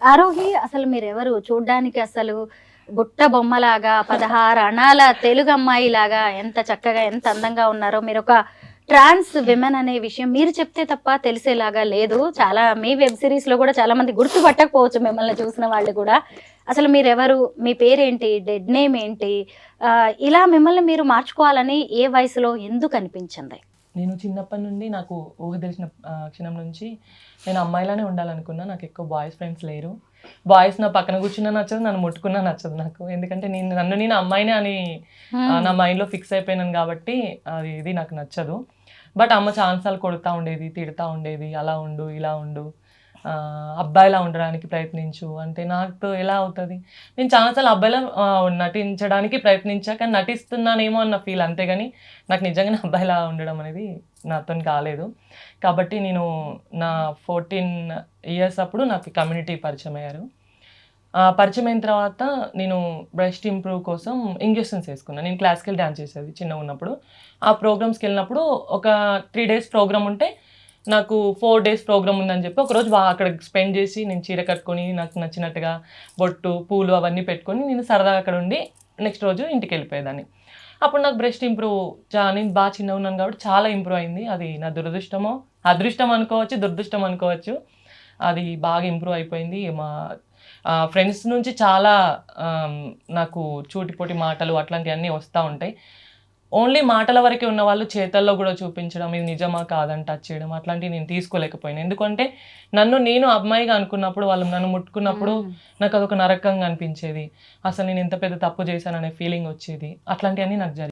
ఆరోహి అసలు మీరెవరు? చూడ్డానికి అసలు బుట్ట బొమ్మలాగా 16 అణాల తెలుగు అమ్మాయిలాగా ఎంత చక్కగా, ఎంత అందంగా ఉన్నారో. మీరొక ట్రాన్స్ విమెన్ అనే విషయం మీరు చెప్తే తప్ప తెలిసేలాగా లేదు. చాలా మీ వెబ్ సిరీస్‌లో గూడా చాలా మంది గుర్తుపట్టకపోవచ్చు మిమ్మల్ని చూసిన వాళ్ళు గూడా. అసలు మీరెవరు? మీ పేరేంటి? డెడ్ నేమ్ ఏంటి? ఇలా మిమ్మల్ని మీరు మార్చుకోవాలని ఏ వయసులో ఎందుకనిపించింది? నేను చిన్నప్పటి నుండి నాకు ఊహ తెలిసిన క్షణం నుంచి నేను అమ్మాయిలానే ఉండాలనుకున్నా. నాకు ఎక్కువ బాయ్స్ ఫ్రెండ్స్ లేరు. బాయ్స్ నా పక్కన కూర్చున్నా నచ్చదు, నన్ను ముట్టుకున్నా నచ్చదు నాకు. ఎందుకంటే నేను అమ్మాయినే అని నా మైండ్‌లో ఫిక్స్ అయిపోయినాను కాబట్టి ఇది నాకు నచ్చదు. బట్ అమ్మ చాలా సార్లు కొడతా ఉండేది, తిడతా ఉండేది. అలా ఉండు, ఇలా ఉండు, అబ్బాయిలా ఉండడానికి ప్రయత్నించు అంటే నాతో ఎలా అవుతుంది? నేను చాలాసార్లు అబ్బాయిలా నటించడానికి ప్రయత్నించా, కానీ నటిస్తున్నానేమో అన్న ఫీల్, అంతేగాని నాకు నిజంగానే అబ్బాయిలా ఉండడం అనేది నాతోని కాలేదు. కాబట్టి నేను నా 14 ఇయర్స్ అప్పుడు నాకు కమ్యూనిటీ పరిచయం అయ్యారు. పరిచయం అయిన తర్వాత నేను బ్రెస్ట్ ఇంప్రూవ్ కోసం ఇంజెక్షన్స్ వేసుకున్నాను. నేను క్లాసికల్ డ్యాన్స్ చేసేది చిన్నగా ఉన్నప్పుడు. ఆ ప్రోగ్రామ్స్కి వెళ్ళినప్పుడు ఒక 3 డేస్ ప్రోగ్రామ్ ఉంటే నాకు 4 డేస్ ప్రోగ్రామ్ ఉందని చెప్పి ఒకరోజు అక్కడ స్పెండ్ చేసి నేను చీర కట్టుకొని నాకు నచ్చినట్టుగా బొట్టు, పూలు అవన్నీ పెట్టుకొని నేను సరదాగా అక్కడ ఉండి నెక్స్ట్ రోజు ఇంటికి వెళ్ళిపోయేదాన్ని. అప్పుడు నాకు బ్రెస్ట్ ఇంప్రూవ్ నేను బాగా చిన్నగా ఉన్నాను కాబట్టి చాలా ఇంప్రూవ్ అయింది. అది నా దురదృష్టమో, అదృష్టం అనుకోవచ్చు, దురదృష్టం అనుకోవచ్చు. అది బాగా ఇంప్రూవ్ అయిపోయింది. మా ఫ్రెండ్స్ నుంచి చాలా నాకు చూటిపోటి మాటలు అట్లాంటివన్నీ వస్తూ ఉంటాయి. ఓన్లీ మాటల వరకే ఉన్నవాళ్ళు చేతల్లో కూడా చూపించడం, ఇది నిజమా కాదని టచ్ చేయడం అట్లాంటివి నేను తీసుకోలేకపోయాను. ఎందుకంటే నేను అమ్మాయిగా అనుకున్నప్పుడు వాళ్ళు నన్ను ముట్టుకున్నప్పుడు నాకు అదొక నరకంగా అనిపించేది. అసలు నేను ఎంత పెద్ద తప్పు చేశాననే ఫీలింగ్ వచ్చేది. అట్లాంటివన్నీ నాకు జరిగాయి.